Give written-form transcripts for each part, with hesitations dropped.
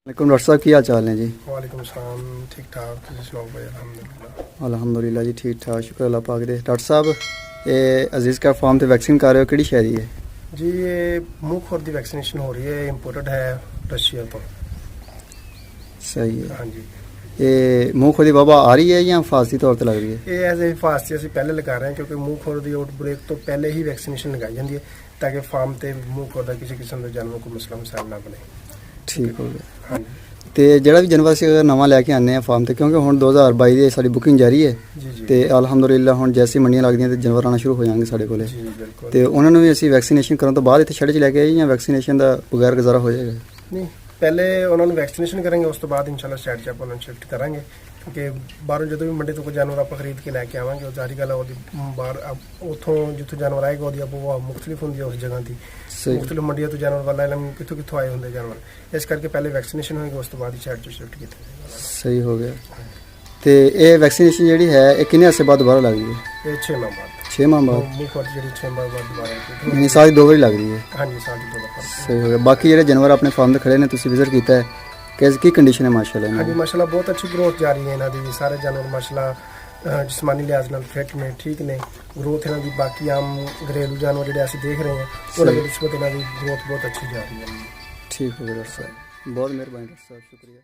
वालेकुम डॉक्टर साहब की हाल चाल है जी। वालेकुम सलाम। ठीक ठाक, तुसीं सुनाओ भाई? अल्हम्दुलिल्लाह। अल्हम्दुलिल्लाह जी ठीक ठाक, शुक्र अल्लाह पाक दे। डॉक्टर साहब ये अजीज़ का फार्म ते वैक्सीन कर रहे हो, किहड़ी शहरी है जी ये मुंह खुर की वैक्सीनेशन हो रही है, इंपोर्टेड है रशिया तो। सही है। हाँ जी, ये मुंह खुदी वबा आ रही है या फासी तौर पर लग रही है? ये एज ए फास्ट ਅਸੀਂ ਪਹਿਲੇ ਲਗਾ ਰਹੇ ਹਾਂ क्योंकि मुंह खुर की आउटब्रेक तो पहले ही वैक्सीनेशन लगाई जाती है ताकि फार्म ਤੇ मुंह खुर ਦਾ ਕਿਸੇ ਕਿਸਮ ਦਾ ਜਾਨਵਰ ਕੋਈ ਮਸਲਾ ਮਸਾਇਲ ਨਾ ਬਣੇ। ठीक हो गया। हाँ जी ਤੇ ਜਿਹੜਾ ਵੀ ਜਾਨਵਰ ਅਸੀਂ ਅਗਰ ਨਵਾਂ ਲੈ ਕੇ ਆਨੇ ਆ ਫਾਰਮ ਤੇ, ਕਿਉਂਕਿ ਹੁਣ 2022 ਦੀ ਸਾਡੀ ਬੁਕਿੰਗ ਜਾਰੀ ਹੈ जी जी ਤੇ ਅਲਹਮਦੁਲਿਲਾ ਹੁਣ ਜੈਸੀ ਮੰਡੀਆਂ ਲੱਗਦੀਆਂ ਤੇ ਜਾਨਵਰ ਆਉਣਾ ਸ਼ੁਰੂ ਹੋ ਜਾਣਗੇ ਸਾਡੇ ਕੋਲੇ। जी बिल्कुल। ਤੇ ਉਹਨਾਂ ਨੂੰ ਵੀ ਅਸੀਂ ਵੈਕਸੀਨੇਸ਼ਨ ਕਰਨ ਤੋਂ ਬਾਅਦ ਇੱਥੇ ਛੱਡ ਚ ਲੈ ਕੇ ਆਏ ਜਾਂ ਵੈਕਸੀਨੇਸ਼ਨ ਦਾ ਬਗੈਰ ਗੁਜ਼ਾਰਾ ਹੋ ਜਾਏਗਾ? ਨਹੀਂ, ਪਹਿਲੇ ਉਹਨਾਂ ਨੂੰ ਵੈਕਸੀਨੇਸ਼ਨ ਕਰਾਂਗੇ, ਉਸ ਤੋਂ ਬਾਅਦ ਇਨਸ਼ਾਅੱਲਾ ਸਾਈਡ 'ਚ ਆਪਾਂ ਉਹਨਾਂ ਨੂੰ ਸ਼ਿਫਟ ਕਰਾਂਗੇ ਕਿਉਂਕਿ ਬਾਹਰੋਂ ਜਦੋਂ ਵੀ ਮੰਡੀ ਤੋਂ ਕੋਈ ਜਾਨਵਰ ਆਪਾਂ ਖਰੀਦ ਕੇ ਲੈ ਕੇ ਆਵਾਂਗੇ ਉਹ ਜ਼ਾਰੀ ਗੱਲ ਹੈ ਉਹਦੀ ਬਾਹਰ ਉੱਥੋਂ ਜਿੱਥੋਂ ਜਾਨਵਰ ਆਏਗਾ ਉਹਦੀ ਆਬੋ ਮੁਖਤਲਿਫ ਹੁੰਦੀ ਹੈ ਉਸ ਜਗ੍ਹਾ ਦੀ। ਸਹੀ ਮੁਖਤਲਿਫ ਮੰਡੀਆਂ ਤੋਂ ਜਾਨਵਰ ਵਾਲਾ ਇਲਮ ਕਿੱਥੋਂ ਕਿੱਥੋਂ ਆਏ ਹੁੰਦੇ ਜਾਨਵਰ, ਇਸ ਕਰਕੇ ਪਹਿਲੇ ਵੈਕਸੀਨੇਸ਼ਨ ਹੋਏਗੀ, ਉਸ ਤੋਂ ਬਾਅਦ ਹੀ ਸਾਈਡ 'ਚ ਸ਼ਿਫਟ ਕੀਤਾ ਜਾਏਗਾ। ਸਹੀ ਹੋ ਗਿਆ। ਤੇ ਇਹ ਵੈਕਸੀਨੇਸ਼ਨ ਜਿਹੜੀ ਹੈ ਇਹ ਕਿੰਨੇ ਅਰਸੇ ਬਾਅਦ ਦੁਬਾਰਾ ਲੱਗਦੀ ਹੈ? ਇਹ 6 ਮਾਹ ਬਾਅਦ 6 ਮਾਹ ਬਾਅਦ, ਮੂੰਹ ਖੋਰ ਜਿਹੜੀ 6 ਮਾਹ ਬਾਅਦ ਦੁਬਾਰਾ ਯਾਨੀ ਸਾਲ 2 ਵਾਰੀ ਲੱਗਦੀ ਹੈ। ਹਾਂਜੀ ਸਾਲ ਦੀ 2 ਵਾਰ। ਸਹੀ ਹੋ ਗਿਆ। ਬਾਕੀ ਜਿਹੜੇ ਜਾਨਵਰ ਆਪਣੇ ਫਾਰਮ ਤੇ ਖੜੇ ਨੇ, ਤੁਸੀਂ ਵਿਜ਼ਿਟ ਕੀਤਾ ਹੈ, ਕੀ ਕੰਡੀਸ਼ਨ ਹੈ ਮਾਸ਼ਾਅੱਲਾ ਇਹਨਾਂ ਹਾਂਜੀ ਦੀ? ਮਾਸ਼ਾਅੱਲਾ ਬਹੁਤ ਅੱਛੀ ਗਰੋਥ ਜਾਰੀ ਹੈ ਇਹਨਾਂ ਦੀ। ਸਾਰੇ ਜਾਨਵਰ ਮਾਸ਼ਾਅੱਲਾ ਜਿਸਮਾਨੀ ਲਿਹਾਜ਼ ਨਾਲ ਫਿੱਟ ਨੇ, ਠੀਕ ਨੇ। ਗਰੋਥ ਇਹਨਾਂ ਦੀ ਬਾਕੀ ਆਮ ਘਰੇਲੂ ਜਾਨਵਰ ਜਿਹੜੇ ਅਸੀਂ ਦੇਖ ਰਹੇ ਹਾਂ ਉਹਨਾਂ ਦੀ ਨਿਸਬਤ ਇਹਨਾਂ ਦੀ ਗਰੋਥ ਬਹੁਤ ਅੱਛੀ ਜਾ ਰਹੀ ਹੈ। ठीक हो गया डॉक्टर साहब, बहुत मेहरबानी डॉक्टर साहब, शुक्रिया।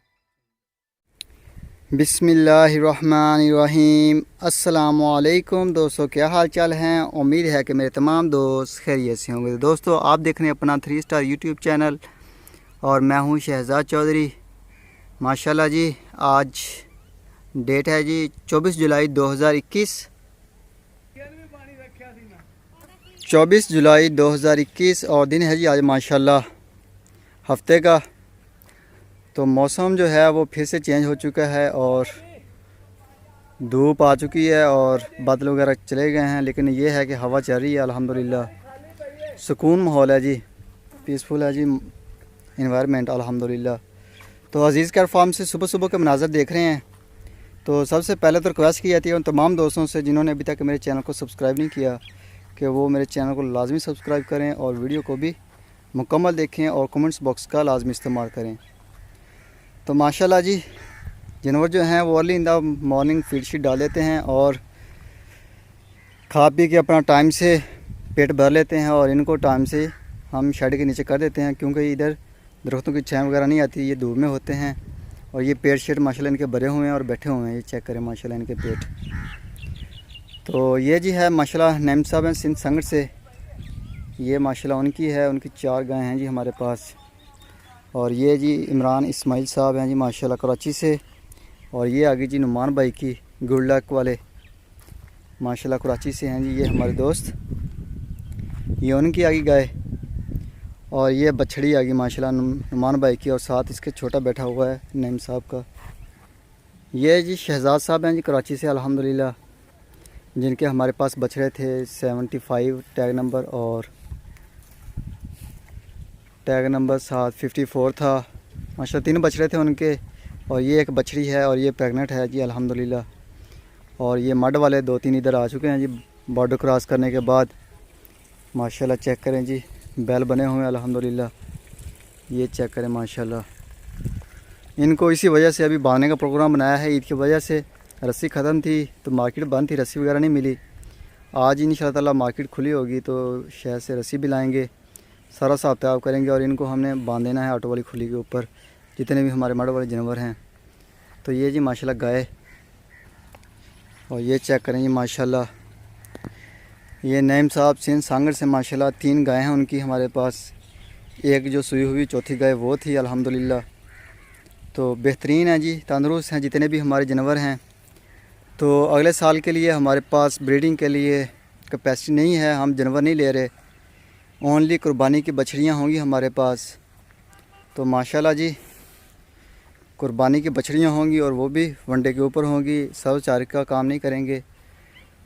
बिस्मिल्लाहिर्रहमानिर्रहीम। अस्सलामुअलैकुम दोस्तों, क्या हाल चाल हैं? उम्मीद है कि मेरे तमाम दोस्त खैरियत से होंगे। दोस्तों आप देख रहे हैं अपना 3 स्टार यूट्यूब चैनल और मैं हूं शहजाद चौधरी। माशाल्लाह जी, आज डेट है जी 24 जुलाई 2021। 24 जुलाई 2021 और दिन है जी आज माशाल्लाह हफ्ते का। तो मौसम जो है वो फिर से चेंज हो चुका है और धूप आ चुकी है और बादल वगैरह चले गए हैं, लेकिन ये है कि हवा चल रही है अल्हम्दुलिल्लाह। सुकून माहौल है जी, पीसफुल है जी इन्वायरमेंट अल्हम्दुलिल्लाह। तो अजीज़ केयर फार्म से सुबह सुबह के मनाज़र देख रहे हैं। तो सबसे पहले तो रिक्वेस्ट की जाती है उन तमाम दोस्तों से जिन्होंने अभी तक मेरे चैनल को सब्सक्राइब नहीं किया कि वो मेरे चैनल को लाजमी सब्सक्राइब करें और वीडियो को भी मुकम्मल देखें और कमेंट्स बॉक्स का लाजमी इस्तेमाल करें। तो माशाल्लाह जी जानवर जो हैं वो early in the morning feed sheet डाल देते हैं और खा पी के अपना टाइम से पेट भर लेते हैं और इनको टाइम से हम शेड के नीचे कर देते हैं क्योंकि इधर दरख्तों की छाँव वगैरह नहीं आती, ये धूप में होते हैं। और ये पेट शेड माशाल्लाह इनके भरे हुए हैं और बैठे हुए हैं, ये चेक करें माशाल्लाह इनके पेट। तो ये जी है माशाल्लाह नईम साहब हैं सिंध संगठ से, ये माशाल्लाह उनकी है, उनकी 4 गायें हैं जी हमारे पास। और ये जी इमरान इस्माइल साहब हैं जी माशाल्लाह कराची से। और ये आगे जी नुमान भाई की गुड लक वाले माशाल्लाह कराची से हैं जी, ये हमारे दोस्त। ये उनकी आगे गाय और ये बछड़ी आ गई माशाल्लाह नुमान भाई की, और साथ इसके छोटा बैठा हुआ है नईम साहब का। ये जी शहजाद साहब हैं जी कराची से अल्हम्दुलिल्लाह, जिनके हमारे पास बछड़े थे 75 टैग नंबर और टैग नंबर साथ 54 था माशाल्लाह। 3 बछड़े थे उनके और ये एक बछड़ी है और ये प्रेग्नेंट है जी अल्हम्दुलिल्लाह। और ये मड वाले 2-3 इधर आ चुके हैं जी बॉर्डर क्रॉस करने के बाद माशाल्लाह। चेक करें जी बैल बने हुए हैं अल्हम्दुलिल्लाह, ये चेक करें माशाल्लाह। इनको इसी वजह से अभी बांधने का प्रोग्राम बनाया है, ईद की वजह से रस्सी ख़त्म थी तो मार्केट बंद थी, रस्सी वगैरह नहीं मिली। आज इंशाअल्लाह ताला मार्केट खुली होगी तो शहर से रस्सी भी लाएंगे, सारा हिसाब किताब करेंगे और इनको हमने बांध देना है ऑटो वाली खुली के ऊपर जितने भी हमारे मड वाले जानवर हैं। तो ये जी माशाल्लाह गाय, और ये चेक करें जी माशाल्लाह। ये नईम साहब सिंध सांगड़ से माशाल्लाह 3 गायें हैं उनकी हमारे पास। एक जो सुई हुई चौथी गाय वो थी अल्हम्दुलिल्लाह। तो बेहतरीन है जी, तंदुरुस्त हैं जितने भी हमारे जानवर हैं। तो अगले साल के लिए हमारे पास ब्रीडिंग के लिए कैपेसिटी नहीं है, हम जानवर नहीं ले रहे, ओनली कुर्बानी की बछड़ियाँ होंगी हमारे पास। तो माशाल्लाह जी कुर्बानी की बछड़ियाँ होंगी और वो भी वनडे के ऊपर होंगी, सब चारे का काम नहीं करेंगे।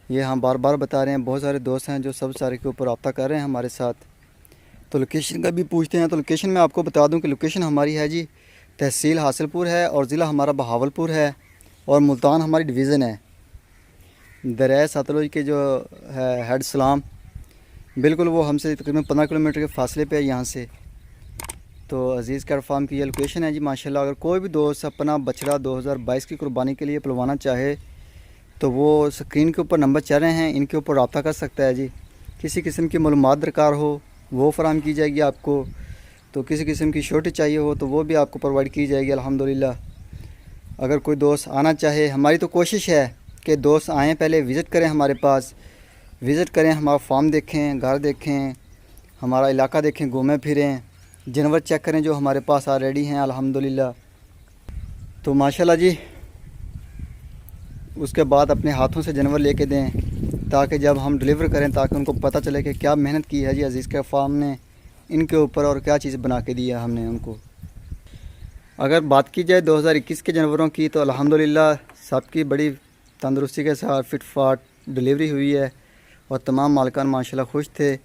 ये हम बार बार बता रहे हैं, बहुत सारे दोस्त हैं जो सब चारे के ऊपर रब्ता कर रहे हैं हमारे साथ। तो लोकेशन का भी पूछते हैं, तो लोकेशन मैं आपको बता दूं कि लोकेशन हमारी है जी तहसील हासिलपुर है और ज़िला हमारा बहावलपुर है और मुल्तान हमारी डिवीज़न है। दरिया सतलुज के जो है हेड सलाम बिल्कुल वो हमसे तकरीबन 15 किलोमीटर के फासले पे है यहाँ से। तो अजीज़ कैट फार्म की ये लोकेशन है जी माशाल्लाह। अगर कोई भी दोस्त अपना बछड़ा 2022 की कुर्बानी के लिए पलवाना चाहे तो वो स्क्रीन के ऊपर नंबर चल रहे हैं, इनके ऊपर रब्ता कर सकता है जी। किसी किस्म की मालूमात दरकार हो वो फराहम की जाएगी आपको, तो किसी किस्म की शॉर्टेज चाहिए हो तो वो भी आपको प्रोवाइड की जाएगी अल्हम्दुलिल्लाह। अगर कोई दोस्त आना चाहे, हमारी तो कोशिश है कि दोस्त आएँ, पहले विज़िट करें, हमारे पास विज़िट करें, हमारा फार्म देखें, घर देखें, हमारा इलाका देखें, घूमें फिरें, जानवर चेक करें जो हमारे पास ऑलरेडी हैं अल्हम्दुलिल्लाह। तो माशाल्लाह जी, उसके बाद अपने हाथों से जानवर लेके दें ताकि जब हम डिलीवर करें ताकि उनको पता चले कि क्या मेहनत की है जी अजीज़ के फार्म ने इनके ऊपर और क्या चीज़ बना के दी है हमने उनको। अगर बात की जाए 2021 के जानवरों की तो अल्हम्दुलिल्लाह सबकी बड़ी तंदुरुस्ती के साथ फिट फाट डिलीवरी हुई है और तमाम मालिकान माशाल्लाह खुश थे।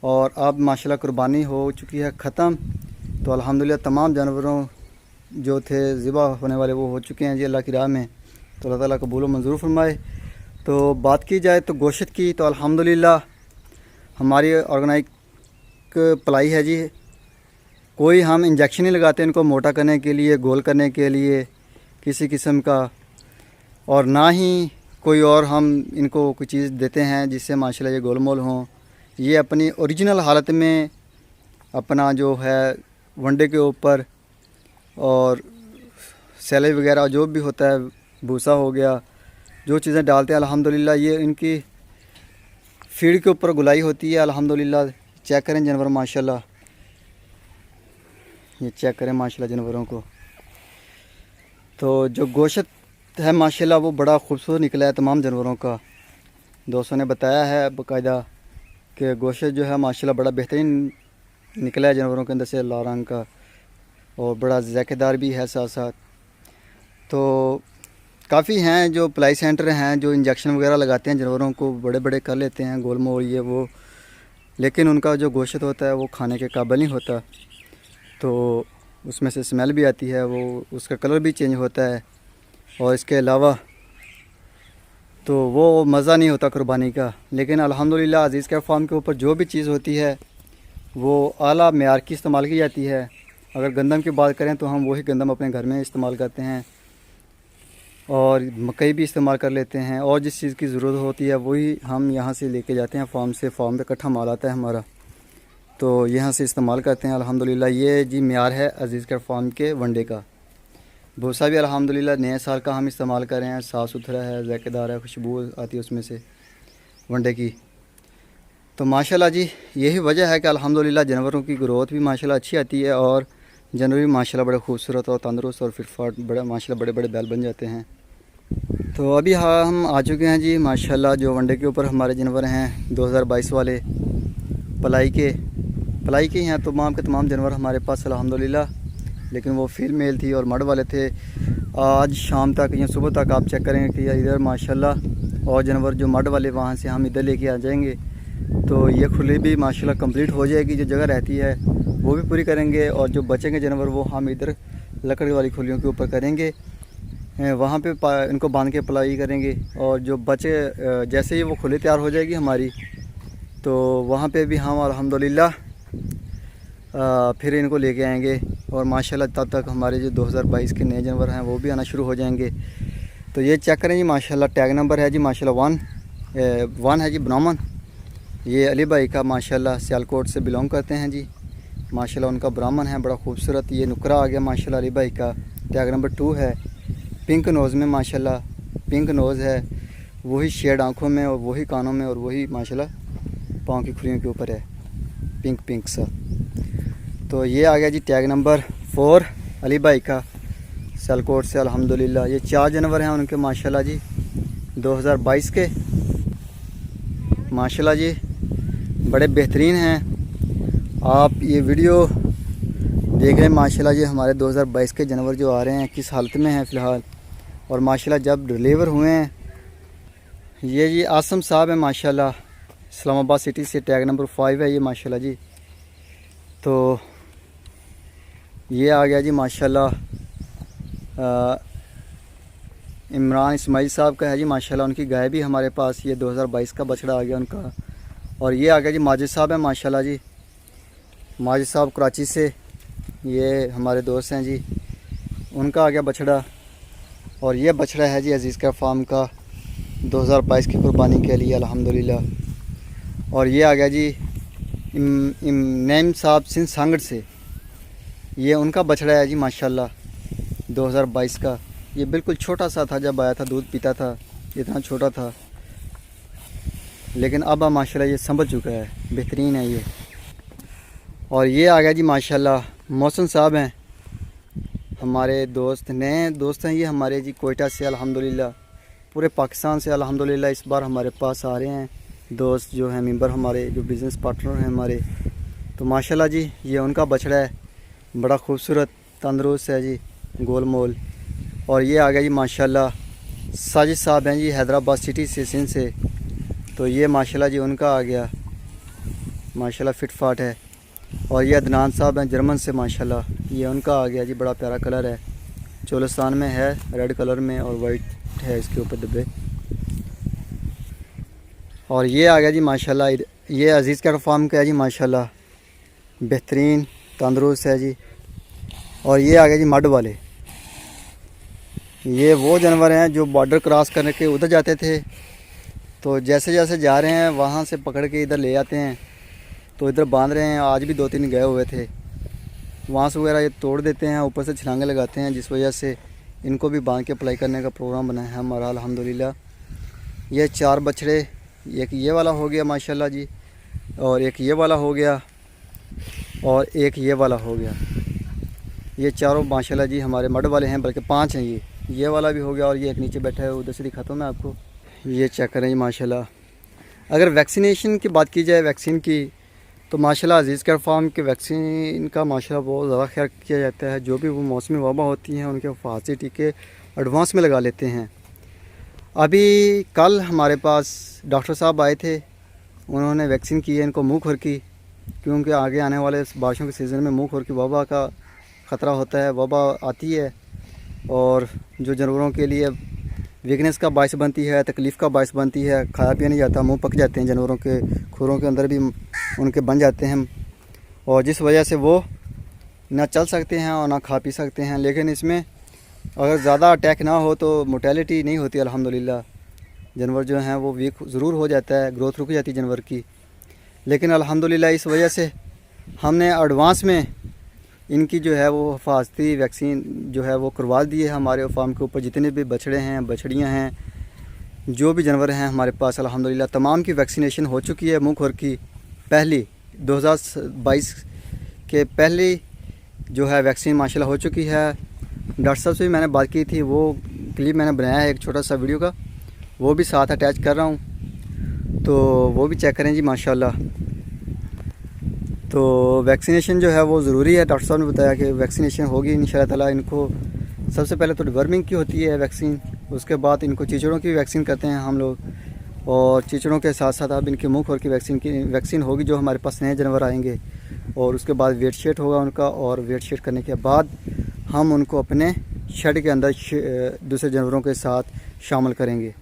और अब माशाल्लाह कुर्बानी हो चुकी है ख़त्म, तो अल्हम्दुलिल्लाह तमाम जानवरों जो थे ज़िबा होने वाले वो हो चुके हैं जी अल्लाह की राह में। तो अल्लाह ताला कबूल व मंजूर फरमाए। तो बात की जाए तो गोश्त की तो अल्हम्दुलिल्लाह हमारी ऑर्गेनाइज पलाई है जी। कोई हम इंजेक्शन नहीं लगाते इनको मोटा करने के लिए, गोल करने के लिए किसी किस्म का, और ना ही कोई और हम इनको कोई चीज़ देते हैं जिससे माशाल्लाह ये गोल मोल हों। ये अपनी ओरिजिनल हालत में अपना जो है वनडे के ऊपर और सैलरी वगैरह जो भी होता है, भूसा हो गया, जो चीज़ें डालते हैं अल्हम्दुलिल्लाह ये इनकी फीड के ऊपर गुलाई होती है अल्हम्दुलिल्लाह। चेक करें जानवर माशाल्लाह, ये चेक करें माशाल्लाह जानवरों को। तो जो गोश्त है माशाल्लाह वो बड़ा खूबसूरत निकला है तमाम जानवरों का। दोस्तों ने बताया है बाकायदा कि गोश्त जो है माशाल्लाह बड़ा बेहतरीन निकला है जानवरों के अंदर से, लाल रंग का, और बड़ा ज़ायकेदार भी है साथ साथ। तो काफ़ी हैं जो पलाई सेंटर हैं जो इंजेक्शन वगैरह लगाते हैं जानवरों को, बड़े बड़े कर लेते हैं गोल मोल ये वो, लेकिन उनका जो गोश्त होता है वो खाने के काबिल नहीं होता। तो उसमें से स्मेल भी आती है, वो उसका कलर भी चेंज होता है, और इसके अलावा तो वो मज़ा नहीं होता कुर्बानी का। लेकिन अल्हम्दुलिल्लाह अजीज़ कैट फार्म के ऊपर जो भी चीज़ होती है वो आला मेयार की इस्तेमाल की जाती है। अगर गंदम की बात करें तो हम वही गंदम अपने घर में इस्तेमाल करते हैं, और मकई भी इस्तेमाल कर लेते हैं, और जिस चीज़ की ज़रूरत होती है वही हम यहाँ से लेके जाते हैं फार्म से। फार्म पे इकट्ठा माल आता है हमारा, तो यहाँ से इस्तेमाल करते हैं अल्हम्दुलिल्लाह। ये जी मेयार है अजीज़ कैट फार्म के वनडे का। भूसा भी अल्हम्दुलिल्लाह नए साल का हम इस्तेमाल कर रहे हैं, साफ़ सुथरा है, ज़ायकेदार है, खुशबू आती है उसमें से वनडे की। तो माशाल्लाह जी यही वजह है कि अल्हम्दुलिल्लाह जानवरों की ग्रोथ भी माशाल्लाह अच्छी आती है, और जानवर भी माशाल्लाह बड़े खूबसूरत और तंदुरुस्त और फिट फाट बड़े माशाल्लाह बड़े बड़े बैल बन जाते हैं। तो अभी हाँ हम आ चुके हैं जी माशाल्लाह जो वनडे के ऊपर हमारे जानवर हैं 2022 वाले पलाई के हैं। तमाम के तमाम जानवर हमारे पास अल्हम्दुलिल्लाह, लेकिन वो फीमेल थी और मर्द वाले थे। आज शाम तक या सुबह तक आप चेक करेंगे कि इधर माशाल्लाह और जानवर जो मर्द वाले वहाँ से हम इधर लेके आ जाएंगे, तो ये खुली भी माशाल्लाह कंप्लीट हो जाएगी। जो जगह रहती है वो भी पूरी करेंगे, और जो बचेंगे जानवर वो हम इधर लकड़ी वाली खुलियों के ऊपर करेंगे, वहाँ पे इनको बांध के पलाई करेंगे। और जो बचे जैसे ही वो खुली तैयार हो जाएगी हमारी, तो वहाँ पे भी हम अल्हम्दुलिल्लाह फिर इनको लेके आएंगे, और माशाल्लाह तब तक हमारे जो 2022 के नए जानवर हैं वो भी आना शुरू हो जाएंगे। तो ये चेक करें जी माशाल्लाह टैग नंबर है जी माशाल्लाह 1 है जी ब्राह्मण। ये अली भाई का माशाल्लाह सियालकोट से बिलोंग करते हैं जी, माशाल्लाह उनका ब्राह्मण है बड़ा खूबसूरत। ये नुकरा आ गया माशाल्लाह अली भाई का, टैग नंबर 2 है। पिंक नोज़ में माशाल्लाह पिंक नोज़ है, वही शेड आँखों में और वही कानों में और वही माशाल्लाह पाँव की खुरियों के ऊपर है पिंक सा। तो ये आ गया जी टैग नंबर 4 अली भाई का सियालकोट से अल्हम्दुलिल्लाह। ये 4 जानवर हैं उनके माशाल्लाह जी 2022 के, माशाल्लाह जी बड़े बेहतरीन हैं। आप ये वीडियो देख रहे हैं माशाल्लाह जी हमारे 2022 के जानवर जो आ रहे हैं किस हालत में हैं फ़िलहाल, और माशाल्लाह जब डिलीवर हुए हैं। ये जी आसम साहब है माशाल्लाह, इस्लामाबाद सिटी से, टैग नंबर 5 है ये माशाल्लाह जी। तो ये आ गया जी माशाल्लाह इमरान इस्माइल साहब का है जी माशाल्लाह, उनकी गाय भी हमारे पास, ये 2022 का बछड़ा आ गया उनका। और ये आ गया जी माजिद साहब है माशाल्लाह जी, माजिद साहब कराची से, ये हमारे दोस्त हैं जी, उनका आ गया बछड़ा। और ये बछड़ा है जी अजीज़ का फार्म का 2022 की कुर्बानी के लिए अल्हम्दुलिल्लाह। और ये आ गया जी नईम साहब सिंध सांगड़ से, ये उनका बछड़ा है जी माशाल्लाह 2022 का। ये बिल्कुल छोटा सा था, जब आया था दूध पीता था, इतना छोटा था, लेकिन अब माशाल्लाह ये संभल चुका है, बेहतरीन है ये। और ये आ गया जी माशाल्लाह मौसम साहब हैं, हमारे दोस्त, नए दोस्त हैं ये हमारे जी, कोयटा से अल्हम्दुलिल्लाह, पूरे पाकिस्तान से अल्हम्दुलिल्लाह इस बार हमारे पास आ रहे हैं दोस्त जो हैं, मेंबर हमारे, जो बिज़नेस पार्टनर हैं हमारे। तो माशाल्लाह जी ये उनका बछड़ा है, बड़ा खूबसूरत तंदुरुस्त है जी, गोल मोल। और ये आ गया जी माशाल्लाह साजिद साहब हैं जी, हैदराबाद सिटी से, सिंध से। तो ये माशाल्लाह जी उनका आ गया, माशाल्लाह फिट फाट है। और ये अदनान साहब हैं जर्मन से माशाल्लाह, ये उनका आ गया जी, बड़ा प्यारा कलर है, चोलिस्तान में है, रेड कलर में और वाइट है इसके ऊपर डब्बे। और ये आ गया जी माशाल्लाह, ये अजीज़ कैटल फार्म का है जी माशाल्लाह, बेहतरीन तंदुरुस्त है जी। और ये आ गया जी मड वाले, ये वो जानवर हैं जो बॉर्डर क्रॉस करने के उधर जाते थे, तो जैसे जैसे जा रहे हैं वहाँ से पकड़ के इधर ले आते हैं, तो इधर बांध रहे हैं। आज भी 2-3 गए हुए थे, वहाँ से वगैरह ये तोड़ देते हैं, ऊपर से छलांगे लगाते हैं, जिस वजह से इनको भी बांध के अप्लाई करने का प्रोग्राम बना है हमारा अल्हम्दुलिल्लाह। ये 4 बछड़े, एक ये वाला हो गया माशाल्लाह जी, और एक ये वाला हो गया, और एक ये वाला हो गया। ये चारों माशाल्लाह जी हमारे मड वाले हैं, बल्कि 5 हैं ये वाला भी हो गया, और ये एक नीचे बैठा है, उधर से दिखाता हूँ मैं आपको। ये चेक करें जी माशाल्लाह। अगर वैक्सीनेशन की बात की जाए, वैक्सीन की, तो माशाल्लाह अजीज़ कैटल फार्म के वैक्सीन का माशाल्लाह बहुत ज़्यादा ख्याल किया जाता है। जो भी वो मौसमी वबा होती हैं उनके हिफाजती टीके एडवांस में लगा लेते हैं। अभी कल हमारे पास डॉक्टर साहब आए थे, उन्होंने वैक्सीन की है इनको मुँह खुर की, क्योंकि आगे आने वाले बारिशों के सीज़न में मुँह खुर की वबा का ख़तरा होता है, वबा आती है, और जो जानवरों के लिए वीकनेस का बायस बनती है, तकलीफ़ का बायस बनती है, खाया पिया नहीं जाता, मुंह पक जाते हैं जानवरों के, खुरों के अंदर भी उनके बन जाते हैं, और जिस वजह से वो ना चल सकते हैं और ना खा पी सकते हैं। लेकिन इसमें अगर ज़्यादा अटैक ना हो तो मोर्टेलिटी नहीं होती अल्हम्दुलिल्लाह, जानवर जो हैं वो वीक ज़रूर हो जाता है, ग्रोथ रुक जाती है जानवर की। लेकिन अल्हम्दुलिल्लाह इस वजह से हमने एडवांस में इनकी जो है वो हिफाजती वैक्सीन जो है वो करवा दी है हमारे फार्म के ऊपर। जितने भी बछड़े हैं, बछड़ियाँ हैं, जो भी जानवर हैं हमारे पास अल्हम्दुलिल्लाह तमाम की वैक्सीनेशन हो चुकी है। मुँह खुर की पहली 2022 के पहली जो है वैक्सीन माशाल्लाह हो चुकी है। डॉक्टर साहब से भी मैंने बात की थी, वो क्लिप मैंने बनाया है एक छोटा सा वीडियो का, वो भी साथ अटैच कर रहा हूँ, तो वो भी चेक करें जी माशाल्लाह। तो वैक्सीनेशन जो है वो ज़रूरी है, डॉक्टर साहब ने बताया कि वैक्सीनेशन होगी इंशाल्लाह ताला। इनको सबसे पहले तो डिवर्मिंग की होती है वैक्सीन, उसके बाद इनको चीचड़ों की वैक्सीन करते हैं हम लोग, और चीचड़ों के साथ साथ अब इनके मुँह खुर की वैक्सीन होगी जो हमारे पास नए जानवर आएंगे, और उसके बाद वेट शेड होगा उनका, और वेट शेड करने के बाद हम उनको अपने शेड के अंदर दूसरे जानवरों के साथ शामिल करेंगे।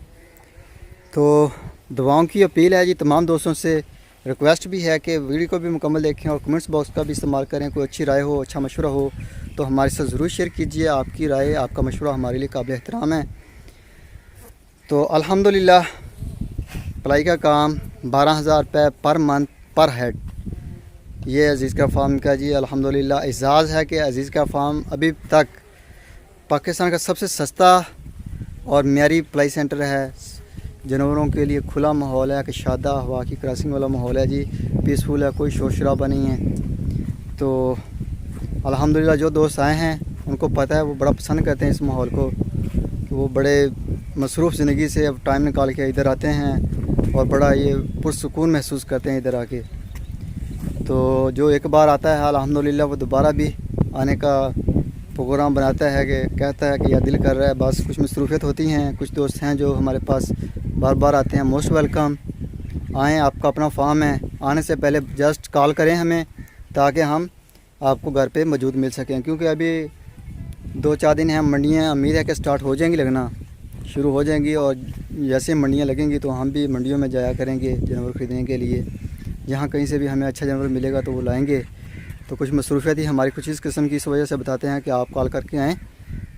तो दुआओं की अपील है जी तमाम दोस्तों से, रिक्वेस्ट भी है कि वीडियो को भी मुकम्मल देखें और कमेंट्स बॉक्स का भी इस्तेमाल करें। कोई अच्छी राय हो, अच्छा मशवरा हो तो हमारे साथ ज़रूर शेयर कीजिए। आपकी राय, आपका मशवरा हमारे लिए काबिल एहतराम है। तो अल्हम्दुलिल्लाह पलाई का काम 12,000 रुपये पर मंथ पर हेड, ये अजीज़ का फार्म का जी अल्हम्दुलिल्लाह एजाज़ है कि अजीज़ का फार्म अभी तक पाकिस्तान का सबसे सस्ता और म्यारी पलाई सेंटर है। जानवरों के लिए खुला माहौल है, कि शादा हवा की क्रॉसिंग वाला माहौल है जी, पीसफुल है, कोई शोर शराबा नहीं है। तो अल्हम्दुलिल्लाह जो दोस्त आए हैं उनको पता है, वो बड़ा पसंद करते हैं इस माहौल को, कि वो बड़े मसरूफ़ ज़िंदगी से अब टाइम निकाल के इधर आते हैं और बड़ा ये पुरसुकून महसूस करते हैं इधर आके। तो जो एक बार आता है अल्हम्दुलिल्लाह वो दोबारा भी आने का प्रोग्राम बनाता है, कि कहता है कि यार दिल कर रहा है। बस कुछ मसरूफियत होती हैं, कुछ दोस्त हैं जो हमारे पास बार बार आते हैं। मोस्ट वेलकम, आएँ, आपका अपना फार्म है। आने से पहले जस्ट कॉल करें हमें, ताकि हम आपको घर पे मौजूद मिल सकें, क्योंकि अभी 2-4 दिन हैं मंडियाँ, उम्मीद है कि स्टार्ट हो जाएंगी, लगना शुरू हो जाएंगी, और जैसे मंडियाँ लगेंगी तो हम भी मंडियों में जाया करेंगे जानवर ख़रीदने के लिए। जहाँ कहीं से भी हमें अच्छा जानवर मिलेगा तो वो लाएंगे। तो कुछ मसरूफियत ही हमारी कुछ इस किस्म की, इस वजह से बताते हैं कि आप कॉल करके आएँ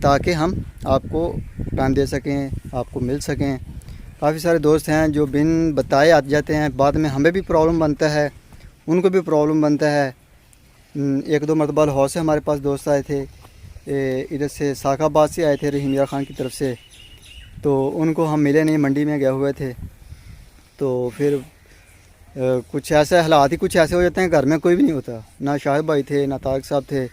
ताकि हम आपको टाइम दे सकें, आपको मिल सकें। काफ़ी सारे दोस्त हैं जो बिन बताए आ जाते हैं, बाद में हमें भी प्रॉब्लम बनता है, उनको भी प्रॉब्लम बनता है। एक दो मरतबा लाहौर से हमारे पास दोस्त आए थे, इधर से साखाबाद से आए थे रहीम मियां खान की तरफ से, तो उनको हम मिले नहीं, मंडी में गए हुए थे। तो फिर कुछ ऐसे हालात ही कुछ ऐसे हो जाते हैं, घर में कोई भी नहीं होता, ना शाहिद भाई थे, ना तारिक साहब थे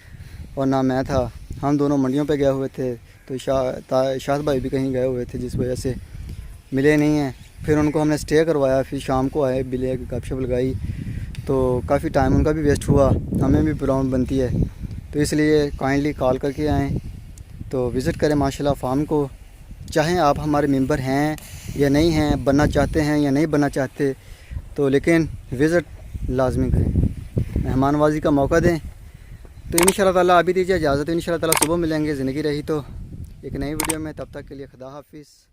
और ना मैं था। हम दोनों मंडियों पे गए हुए थे, तो शाहिद भाई भी कहीं गए हुए थे, जिस वजह से मिले नहीं हैं। फिर उनको हमने स्टे करवाया, फिर शाम को आए, मिले, गपशप लगाई, तो काफ़ी टाइम उनका भी वेस्ट हुआ, हमें भी प्रॉब्लम बनती है। तो इसलिए काइंडली कॉल करके आएँ, तो विज़िट करें माशाल्लाह फार्म को। चाहें आप हमारे मेंबर हैं या नहीं हैं, बनना चाहते हैं या नहीं बनना चाहते, तो लेकिन विज़िट लाजमी करें, मेहमान नवाजी का मौका दें। तो इंशाअल्लाह ताला अभी दीजिए इजाज़त, इंशाअल्लाह ताला सुबह मिलेंगे ज़िंदगी रही तो एक नई वीडियो में। तब तक के लिए खुदा हाफिज़।